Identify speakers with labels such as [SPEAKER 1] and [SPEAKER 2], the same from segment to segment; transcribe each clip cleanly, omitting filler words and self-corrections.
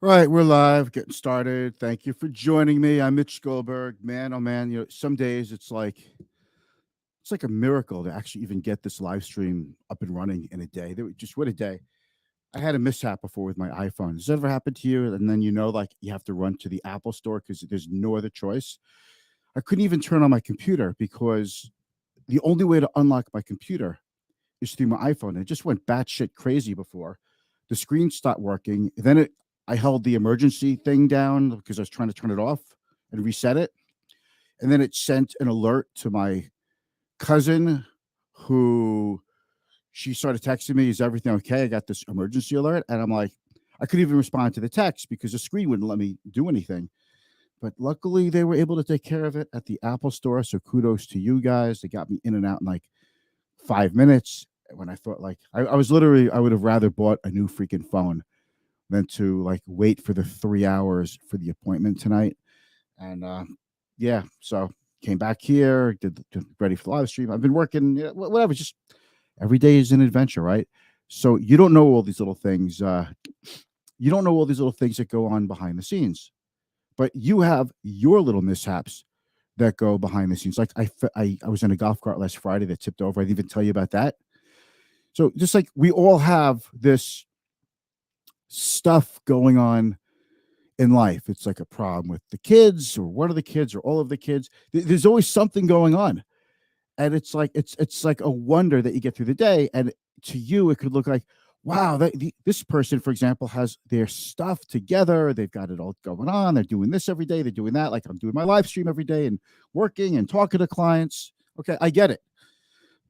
[SPEAKER 1] Right, we're live, getting started. Thank you for joining me. I'm Mitch Goldberg. Man, oh man, some days it's like a miracle to actually even get this live stream up and running in a day. Just what a day. I had a mishap before with my iPhone. Has that ever happened to you? And then like you have to run to the Apple store because there's no other choice. I couldn't even turn on my computer because the only way to unlock my computer is through my iPhone. It just went batshit crazy before. The screen stopped working. I held the emergency thing down because I was trying to turn it off and reset it. And then it sent an alert to my cousin who she started texting me, "Is everything okay? I got this emergency alert." And I'm like, I couldn't even respond to the text because the screen wouldn't let me do anything. But luckily, they were able to take care of it at the Apple store. So kudos to you guys. They got me in and out in like 5 minutes. When I thought I was literally, I would have rather bought a new freaking phone than to like wait for the 3 hours for the appointment tonight. And yeah, so came back here, did ready for the live stream. I've been working, whatever. Just every day is an adventure, right? So you don't know all these little things. You don't know all these little things that go on behind the scenes, but you have your little mishaps that go behind the scenes. Like I was in a golf cart last Friday that tipped over. I didn't even tell you about that. So just like we all have this stuff going on in life. It's like a problem with the kids or one of the kids or all of the kids. There's always something going on. And it's like a wonder that you get through the day. And to you, it could look like, wow, this person, for example, has their stuff together. They've got it all going on. They're doing this every day. They're doing that. Like I'm doing my live stream every day and working and talking to clients. Okay, I get it.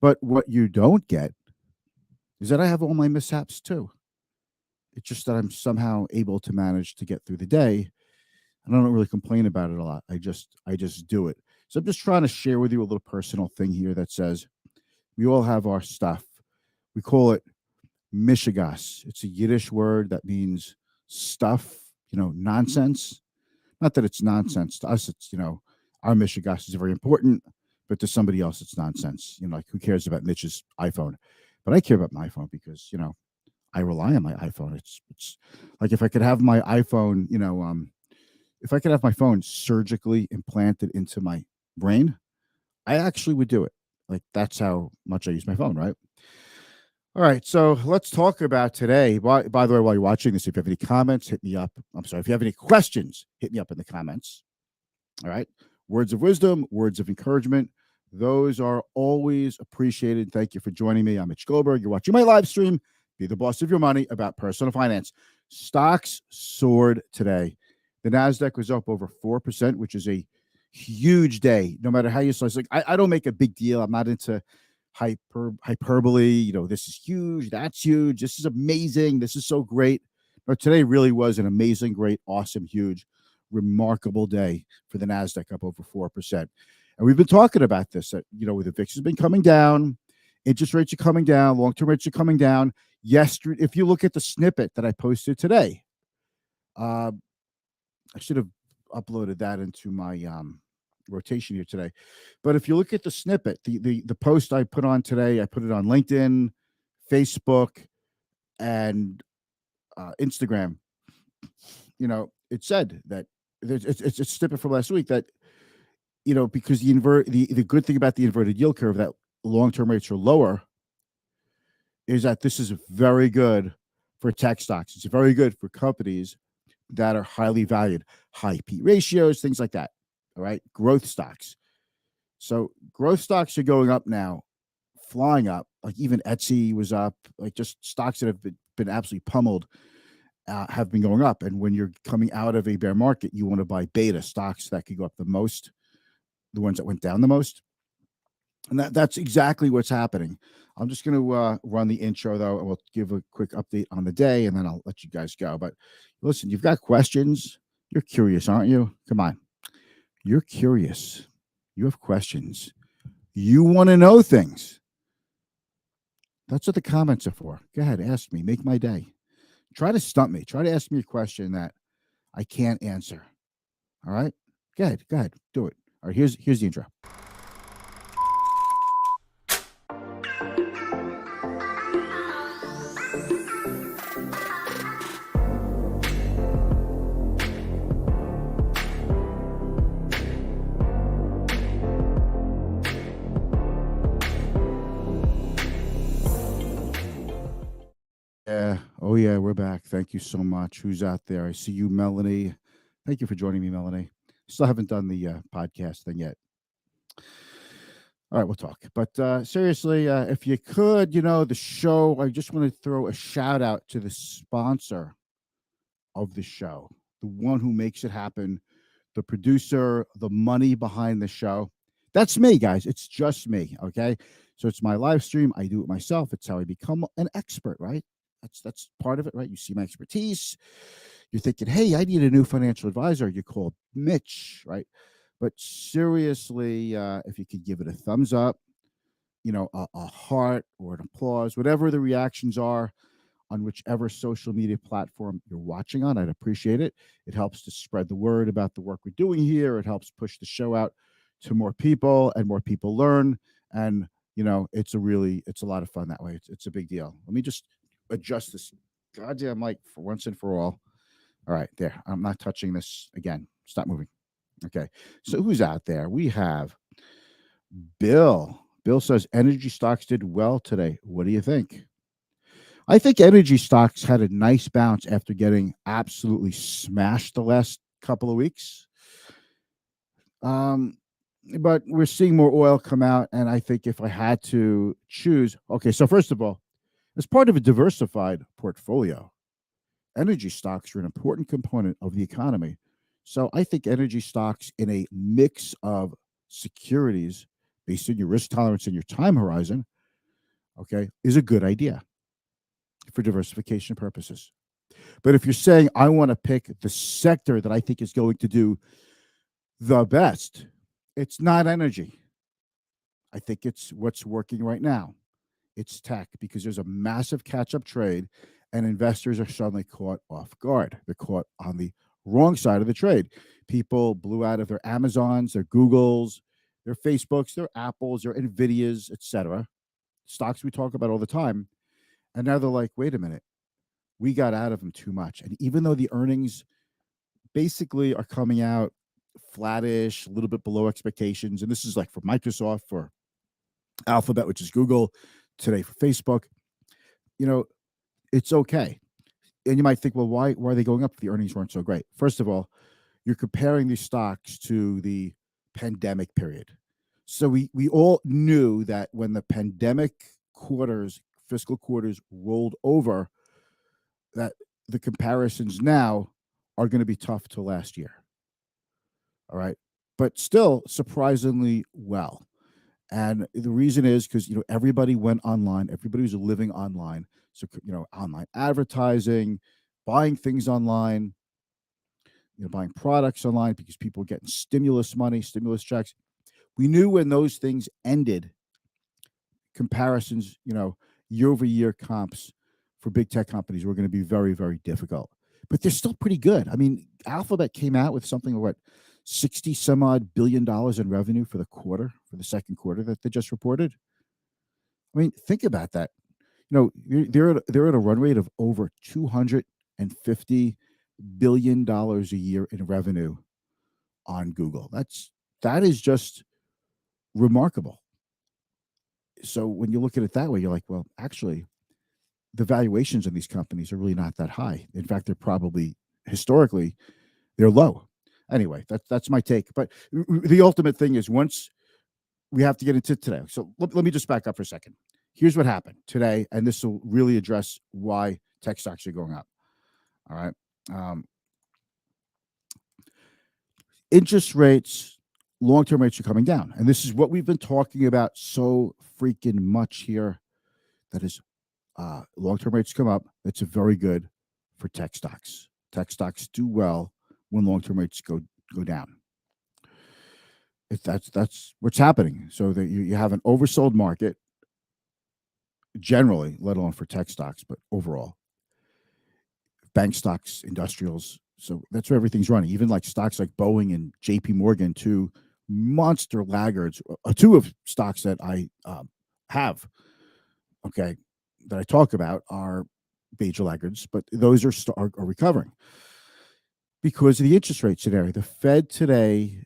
[SPEAKER 1] But what you don't get is that I have all my mishaps too. It's just that I'm somehow able to manage to get through the day. And I don't really complain about it a lot. I just do it. So I'm just trying to share with you a little personal thing here that says we all have our stuff. We call it mishigas. It's a Yiddish word that means stuff, nonsense. Not that it's nonsense to us. It's, our mishigas is very important, but to somebody else, it's nonsense. Like who cares about Mitch's iPhone? But I care about my iPhone because, I rely on my iPhone. It's like if I could have my iPhone, if I could have my phone surgically implanted into my brain, I actually would do it. Like that's how much I use my phone, right? All right, so let's talk about today. By the way, while you're watching this, if you have any comments, hit me up. I'm sorry, if you have any questions, hit me up in the comments. All right, words of wisdom, words of encouragement, those are always appreciated. Thank you for joining me. I'm Mitch Goldberg. You're watching my live stream. Be the boss of your money about personal finance. Stocks soared today. The Nasdaq was up over 4%, which is a huge day. No matter how you slice, like I don't make a big deal. I'm not into hyperbole. This is huge. That's huge. This is amazing. This is so great. But today really was an amazing, great, awesome, huge, remarkable day for the Nasdaq, up over 4%. And we've been talking about this. That the VIX has been coming down. Interest rates are coming down. Long-term rates are coming down. Yesterday, if you look at the snippet that I posted today, I should have uploaded that into my rotation here today. But if you look at the snippet, the post I put on today, I put it on LinkedIn, Facebook, and Instagram. It said that it's a snippet from last week that because the good thing about the inverted yield curve, that long-term rates are lower, is that this is very good for tech stocks. It's very good for companies that are highly valued, high P ratios, things like that. All right. Growth stocks. So growth stocks are going up now, flying up. Like even Etsy was up. Like just stocks that have been absolutely pummeled have been going up. And when you're coming out of a bear market, you want to buy beta stocks that could go up the most, the ones that went down the most. And that's exactly what's happening. I'm just going to run the intro, though, and we'll give a quick update on the day, and then I'll let you guys go. But listen, you've got questions. You're curious, aren't you? Come on. You're curious. You have questions. You want to know things. That's what the comments are for. Go ahead, ask me. Make my day. Try to stump me. Try to ask me a question that I can't answer. All right? Go ahead. Do it. All right, here's the intro. Yeah. Oh, yeah. We're back. Thank you so much. Who's out there? I see you, Melanie. Thank you for joining me, Melanie. Still haven't done the podcast thing yet. All right, we'll talk. But seriously, if you could, the show, I just want to throw a shout out to the sponsor of the show, the one who makes it happen, the producer, the money behind the show. That's me, guys. It's just me. Okay. So it's my live stream. I do it myself. It's how I become an expert, right? That's part of it, right? You see my expertise. You're thinking, hey, I need a new financial advisor. You call Mitch, right? But seriously, if you could give it a thumbs up, a heart or an applause, whatever the reactions are, on whichever social media platform you're watching on. I'd appreciate it. It helps to spread the word about the work we're doing here. It helps push the show out to more people, and more people learn. And it's a lot of fun that way. It's a big deal. Let me just adjust this goddamn mic for once and for all. All right, there. I'm not touching this again. Stop moving. Okay. So who's out there? We have Bill. Bill says energy stocks did well today. What do you think? I think energy stocks had a nice bounce after getting absolutely smashed the last couple of weeks. Um, but we're seeing more oil come out, and I think if I had to choose, okay, so first of all, as part of a diversified portfolio, energy stocks are an important component of the economy. So I think energy stocks in a mix of securities based on your risk tolerance and your time horizon, okay, is a good idea for diversification purposes. But if you're saying I want to pick the sector that I think is going to do the best, it's not energy. I think it's what's working right now. It's tech because there's a massive catch up trade and investors are suddenly caught off guard. They're caught on the wrong side of the trade. People blew out of their Amazons, their Googles, their Facebooks, their Apples, their Nvidias, etc. Stocks we talk about all the time. And now they're like, wait a minute, we got out of them too much. And even though the earnings basically are coming out flattish, a little bit below expectations. And this is like for Microsoft, for Alphabet, which is Google, today for Facebook. You know, it's okay. And you might think, well, why are they going up if the earnings weren't so great? First of all, you're comparing these stocks to the pandemic period. So we all knew that when the pandemic fiscal quarters rolled over, that the comparisons now are going to be tough to last year. All right. But still surprisingly well. And the reason is because everybody went online, everybody was living online. So online advertising, buying things online, buying products online because people were getting stimulus money, stimulus checks. We knew when those things ended, comparisons, year over year comps for big tech companies were going to be very, very difficult. But they're still pretty good. I mean, Alphabet came out with something what 60 some odd $billion in revenue for the second quarter that they just reported. I mean, think about that. They're at a run rate of over $250 billion a year in revenue on Google. That is just remarkable. So when you look at it that way, you're like, well, actually, the valuations of these companies are really not that high. In fact, they're probably historically they're low. Anyway, that's my take. But the ultimate thing is once we have to get into today. So let me just back up for a second. Here's what happened today, and this will really address why tech stocks are going up. All right. Um, Interest rates, long-term rates are coming down. And this is what we've been talking about so freaking much here. That is long-term rates come up. It's very good for tech stocks. Tech stocks do well when long-term rates go down. That's what's happening. So that you have an oversold market generally, let alone for tech stocks, but overall, bank stocks, industrials. So that's where everything's running. Even like stocks like Boeing and JP Morgan, two monster laggards, two of stocks that I have, okay, that I talk about are major laggards, but those are recovering because of the interest rate scenario. The Fed today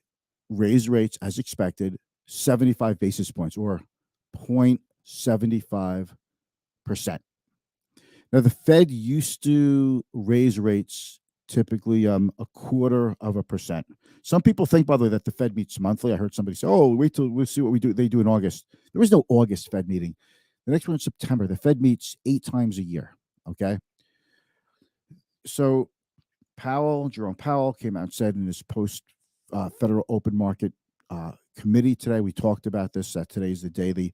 [SPEAKER 1] raised rates as expected, 75 basis points or 0.75%. Now, the Fed used to raise rates typically a quarter of a percent. Some people think, by the way, that the Fed meets monthly. I heard somebody say, "Oh, wait till we'll see what we do." They do in August. There is no August Fed meeting. The next one in September. The Fed meets 8 times a year. Okay, so Jerome Powell, came out and said in his post Federal Open Market Committee today. We talked about this. That today's the day the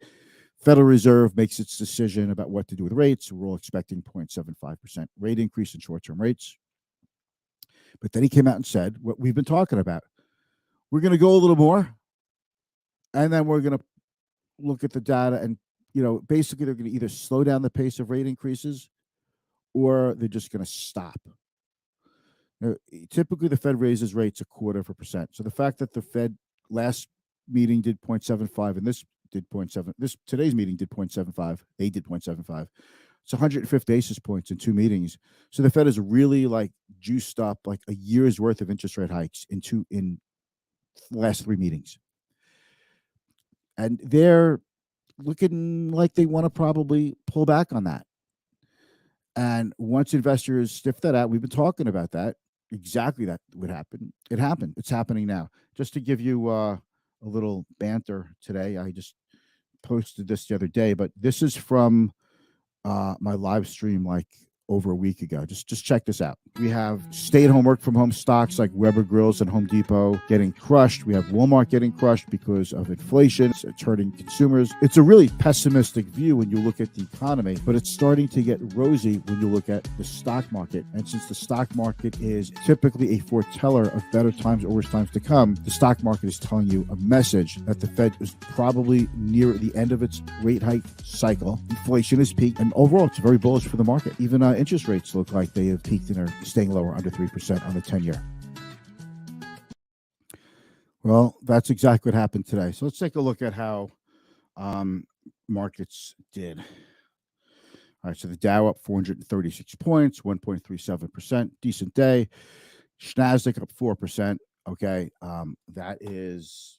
[SPEAKER 1] Federal Reserve makes its decision about what to do with rates. We're all expecting 0.75% rate increase in short-term rates. But then he came out and said what we've been talking about. We're going to go a little more, and then we're going to look at the data, and basically they're going to either slow down the pace of rate increases or they're just going to stop. Now, typically, the Fed raises rates a quarter of a percent. So the fact that the Fed last meeting did 0.75 and this did 0.7, today's meeting did 0.75, they did 0.75. It's 150 basis points in 2 meetings. So the Fed is really like juiced up like a year's worth of interest rate hikes in the last 3 meetings. And they're looking like they want to probably pull back on that. And once investors sniff that out, we've been talking about that. Exactly that would happen. It happened. It's happening now. Just to give you a little banter today, I just posted this the other day, but this is from my live stream like over a week ago. Just check this out. We have stay-at-home work from home stocks like Weber Grills and Home Depot getting crushed. We have Walmart getting crushed because of inflation. It's hurting consumers. It's a really pessimistic view when you look at the economy, but it's starting to get rosy when you look at the stock market. And since the stock market is typically a foreteller of better times or worse times to come, the stock market is telling you a message that the Fed is probably near the end of its rate hike cycle. Inflation has peaked, and overall, it's very bullish for the market. Even interest rates look like they have peaked and are staying lower, under 3% on the 10-year. Well, that's exactly what happened today. So let's take a look at how markets did. All right, so the Dow up 436 points, 1.37%, decent day. Nasdaq up 4%. Okay, that is,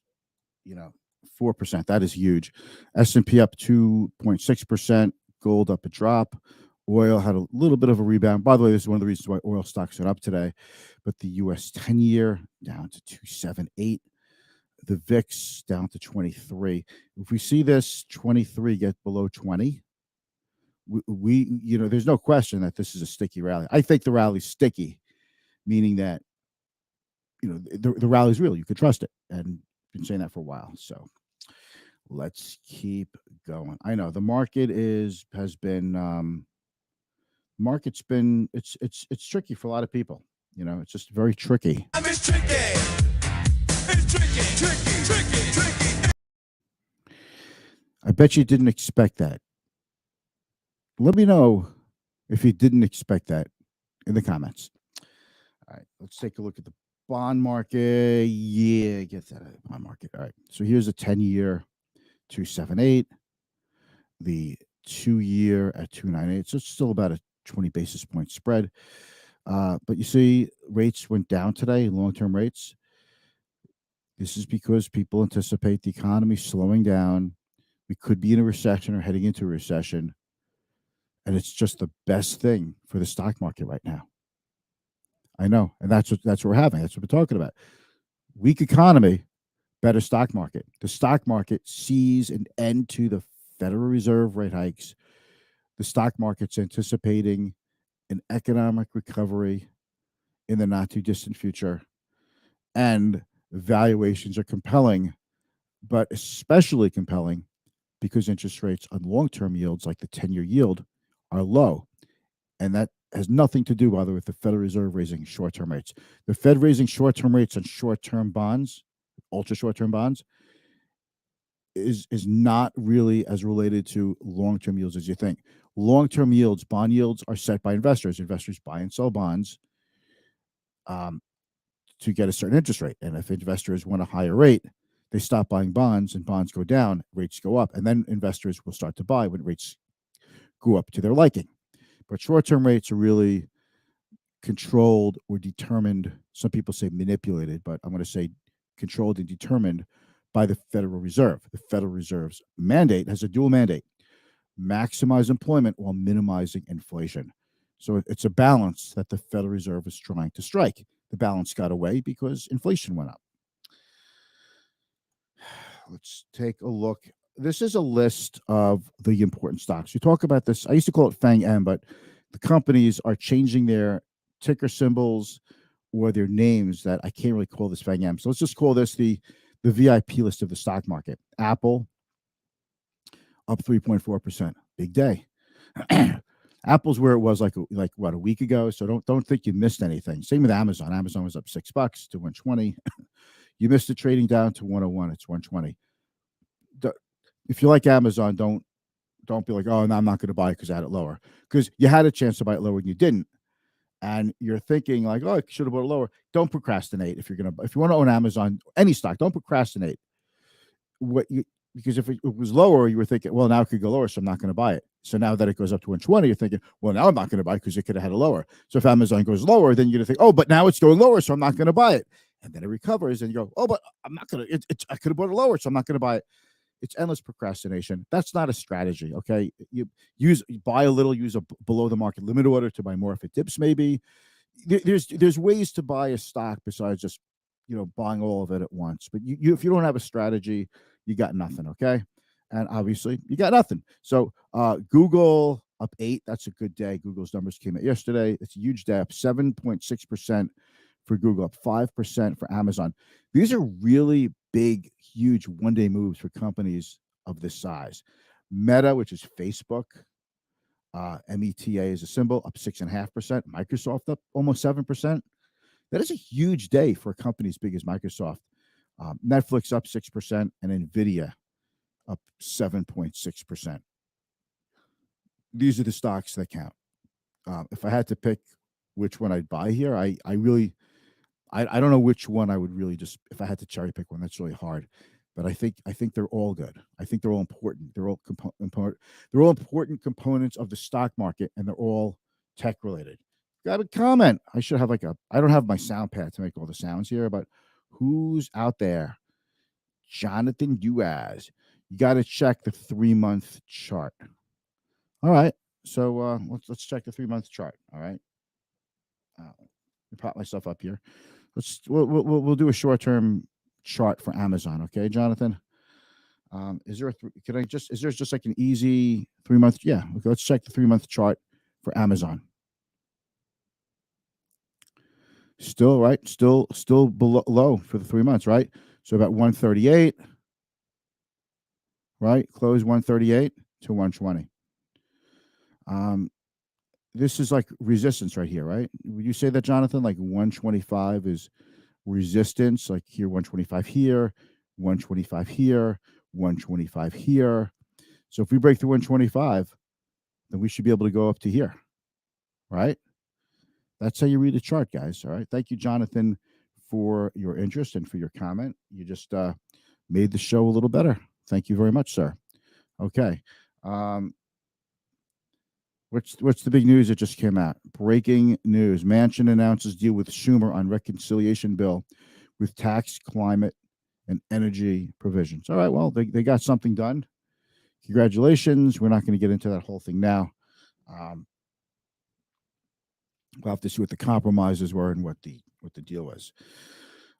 [SPEAKER 1] 4%. That is huge. S&P up 2.6%. Gold up a drop. Oil had a little bit of a rebound. By the way, this is one of the reasons why oil stocks are up today. But the U.S. 10-year down to 278. The VIX down to 23. If we see this 23 get below 20, we there's no question that this is a sticky rally. I think the rally's sticky, meaning that the rally's real. You could trust it, and I've been saying that for a while. So let's keep going. I know the market market's been it's tricky for a lot of people. It's just very tricky. It's tricky. It's tricky. I bet you didn't expect that. Let me know if you didn't expect that in the comments. All right, let's take a look at the bond market. Yeah, get that out of the bond market. All right, so here's a 10-year 278, the 2-year at 298. So it's still about a 20 basis point spread. But you see, rates went down today, long-term rates. This is because people anticipate the economy slowing down. We could be in a recession or heading into a recession. And it's just the best thing for the stock market right now. I know. And that's what we're having. That's what we're talking about. Weak economy, better stock market. The stock market sees an end to the Federal Reserve rate hikes. The stock market's anticipating an economic recovery in the not too distant future. And valuations are compelling, but especially compelling because interest rates on long-term yields like the 10-year yield are low. And that has nothing to do, by the way, with the Federal Reserve raising short-term rates. The Fed raising short-term rates on short-term bonds, ultra short-term bonds, is not really as related to long-term yields as you think. Long-term yields, bond yields, are set by investors. Investors buy and sell bonds to get a certain interest rate. And if investors want a higher rate, they stop buying bonds and bonds go down, rates go up. And then investors will start to buy when rates go up to their liking. But short-term rates are really controlled or determined. Some people say manipulated, but I'm going to say controlled and determined by the Federal Reserve. The Federal Reserve's mandate has a dual mandate. maximize employment while minimizing inflation. So it's a balance that the Federal Reserve is trying to strike. The balance got away because inflation went up. Let's take a look. This is a list of the important stocks. We talk about this. I used to call it FANG M, but the companies are changing their ticker symbols or their names that I can't really call this FANG M. So let's just call this the VIP list of the stock market. Apple up 3.4%. Big day. Apple's where it was like what, a week ago. So don't think you missed anything. Same with Amazon. Amazon was up $6 to 120. You missed the trading down to 101. It's 120. If you like Amazon, don't be like, oh, no, I'm not going to buy it because I had it lower. Because you had a chance to buy it lower and you didn't. And you're thinking like, oh, I should have bought it lower. Don't procrastinate if you want to own Amazon, any stock. Don't procrastinate. Because if it was lower, you were thinking, well, now it could go lower, so I'm not going to buy it. So now that it goes up to 120, you're thinking, well, now I'm not going to buy it because it could have had it lower. So if Amazon goes lower, then you're going to think, oh, but now it's going lower, so I'm not going to buy it. And then it recovers, and you go, oh, but I'm not going to. I could have bought it lower, so I'm not going to buy it. It's endless procrastination. That's not a strategy. Okay, you buy a little, use a below the market limit order to buy more if it dips. Maybe there's ways to buy a stock besides just buying all of it at once. But if you don't have a strategy, you got nothing. Okay, and obviously you got nothing. So Google up 8. That's a good day. Google's numbers came out yesterday. It's a huge day, up 7.6% for Google, up 5% for Amazon. These are really big, huge one-day moves for companies of this size. Meta, which is Facebook, META is a symbol, up 6.5%. Microsoft up almost 7%. That is a huge day for a company as big as Microsoft. Netflix up 6%, and NVIDIA up 7.6%. These are the stocks that count. If I had to pick which one I'd buy here, I don't know which one I would really just, if I had to cherry pick one, that's really hard. But I think they're all good. I think they're all important. They're all they're all important components of the stock market, and they're all tech related. Got a comment. I should have I don't have my sound pad to make all the sounds here, but who's out there? Jonathan Uaz. You got to check the 3-month chart. All right. So let's check the 3-month chart. All right. Let me prop myself up here. We'll do a short-term chart for Amazon, okay, Jonathan? Is there is there just like an easy 3-month? Yeah, okay, let's check the 3-month chart for Amazon. Still right, still below low for the 3 months, right? So about 138, right? Close 138 to 120. This is like resistance right here, right? Would you say that, Jonathan? Like 125 is resistance, like here 125 here, 125 here, 125 here. So if we break through 125, then we should be able to go up to here, right? That's how you read a chart, guys. All right. Thank you, Jonathan, for your interest and for your comment. You just made the show a little better. Thank you very much, sir. Okay. What's the big news that just came out? Breaking news. Manchin announces deal with Schumer on reconciliation bill with tax, climate, and energy provisions. All right, well, they got something done. Congratulations. We're not going to get into that whole thing now. We'll have to see what the compromises were and what the deal was.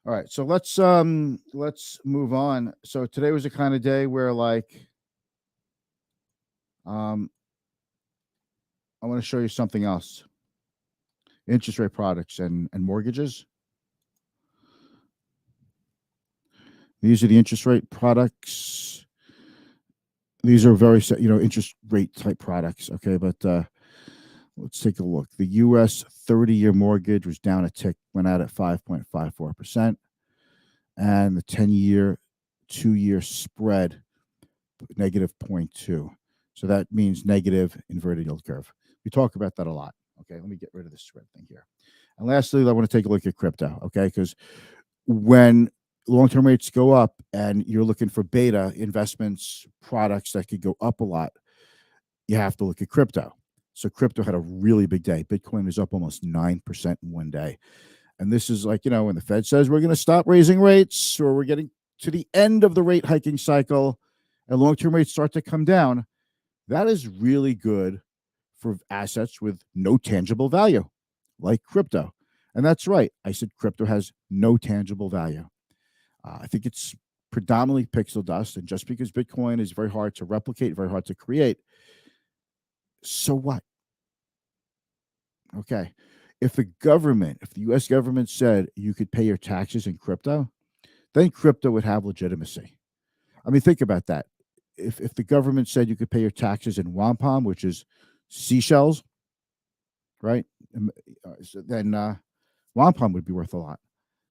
[SPEAKER 1] All right, so let's move on. So today was a kind of day where I want to show you something else. Interest rate products and mortgages. These are the interest rate products. These are very, interest rate type products. Okay, but let's take a look. The U.S. 30-year mortgage was down a tick, went out at 5.54%. And the 10-year, 2-year spread, negative 0.2. So that means negative inverted yield curve. We talk about that a lot. Okay, let me get rid of this spread thing here. And lastly, I want to take a look at crypto. Okay, because when long-term rates go up and you're looking for beta investments, products that could go up a lot, you have to look at crypto. So crypto had a really big day. Bitcoin was up almost 9% in one day. And this is like, when the Fed says we're going to stop raising rates, or we're getting to the end of the rate hiking cycle and long-term rates start to come down, That is really good for assets with no tangible value, like crypto. And that's right. I said crypto has no tangible value. I think it's predominantly pixel dust. And just because Bitcoin is very hard to replicate, very hard to create, so what? Okay. If the US government said you could pay your taxes in crypto, then crypto would have legitimacy. I mean, think about that. If the government said you could pay your taxes in wampum, which is seashells, right? Then wampum would be worth a lot.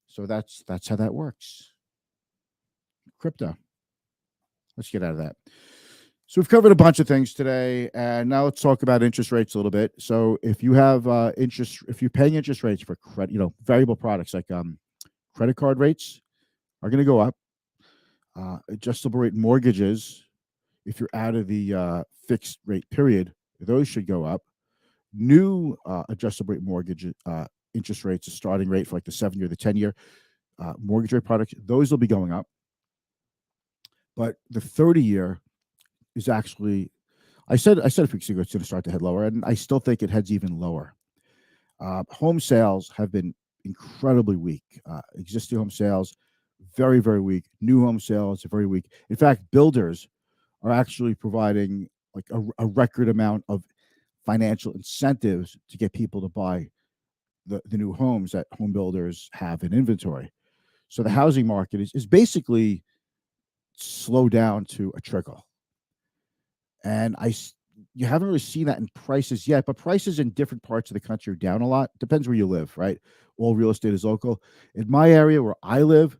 [SPEAKER 1] So that's how that works. Crypto. Let's get out of that. So we've covered a bunch of things today, and now let's talk about interest rates a little bit. So if you have if you're paying interest rates for credit, variable products like credit card rates are going to go up. Adjustable rate mortgages, if you're out of the fixed rate period, those should go up. New adjustable rate mortgage interest rates, the starting rate for like the 7-year, the 10-year mortgage rate products, those will be going up. But the 30-year is actually, I said a few weeks ago it's going to start to head lower, and I still think it heads even lower. Home sales have been incredibly weak. Existing home sales, very, very weak. New home sales are very weak. In fact, builders are actually providing like a record amount of financial incentives to get people to buy the new homes that home builders have in inventory. So the housing market is basically slowed down to a trickle. And you haven't really seen that in prices yet, but prices in different parts of the country are down a lot. Depends where you live, right? All real estate is local. In my area where I live,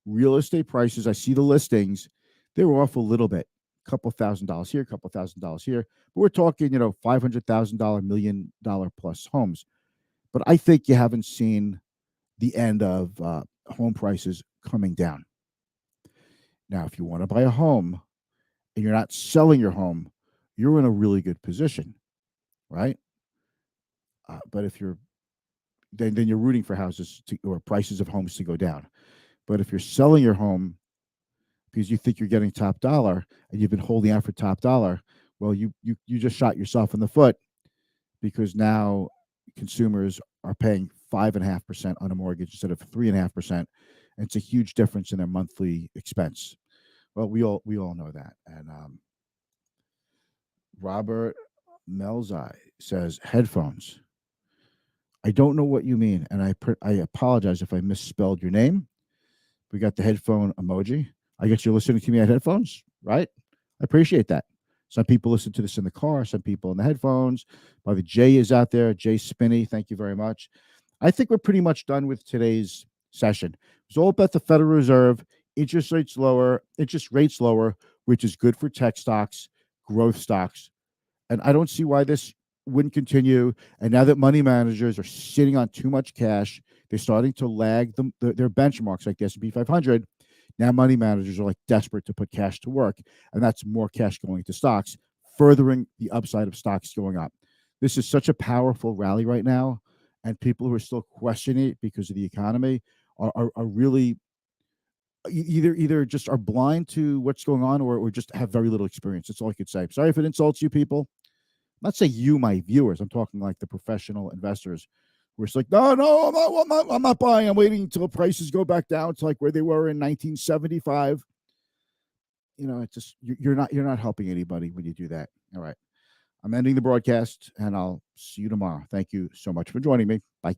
[SPEAKER 1] real estate prices, I see the listings, they were off a little bit. A couple $1,000s here, a couple $1,000s here. But we're talking, $500,000, $1 million plus homes. But I think you haven't seen the end of home prices coming down. Now, if you want to buy a home and you're not selling your home, you're in a really good position, right? But if you're then you're rooting for or prices of homes to go down. But if you're selling your home because you think you're getting top dollar and you've been holding out for top dollar, well, you just shot yourself in the foot because now consumers are paying 5.5% on a mortgage instead of 3.5%, and it's a huge difference in their monthly expense. Well, we all know that. And Robert Melzi says headphones. I don't know what you mean, and I apologize if I misspelled your name. We got the headphone emoji. I guess you're listening to me at headphones, right? I appreciate that. Some people listen to this in the car, some people in the headphones. The Jay is out there. Jay Spinney, thank you very much. I think we're pretty much done with today's session. It's all about the Federal Reserve, interest rates lower, which is good for tech stocks, growth stocks. And I don't see why this wouldn't continue. And now that money managers are sitting on too much cash, they're starting to lag their benchmarks like the S&P 500. Now money managers are like desperate to put cash to work, and that's more cash going into stocks, furthering the upside of stocks going up. This is such a powerful rally right now, and people who are still questioning it because of the economy are really either just are blind to what's going on or just have very little experience. That's all I could say. Sorry if it insults you people. I'm not saying you, my viewers. I'm talking like the professional investors who are just like, no, I'm not buying. I'm waiting until prices go back down to like where they were in 1975. It's just you're not helping anybody when you do that. All right. I'm ending the broadcast and I'll see you tomorrow. Thank you so much for joining me. Bye.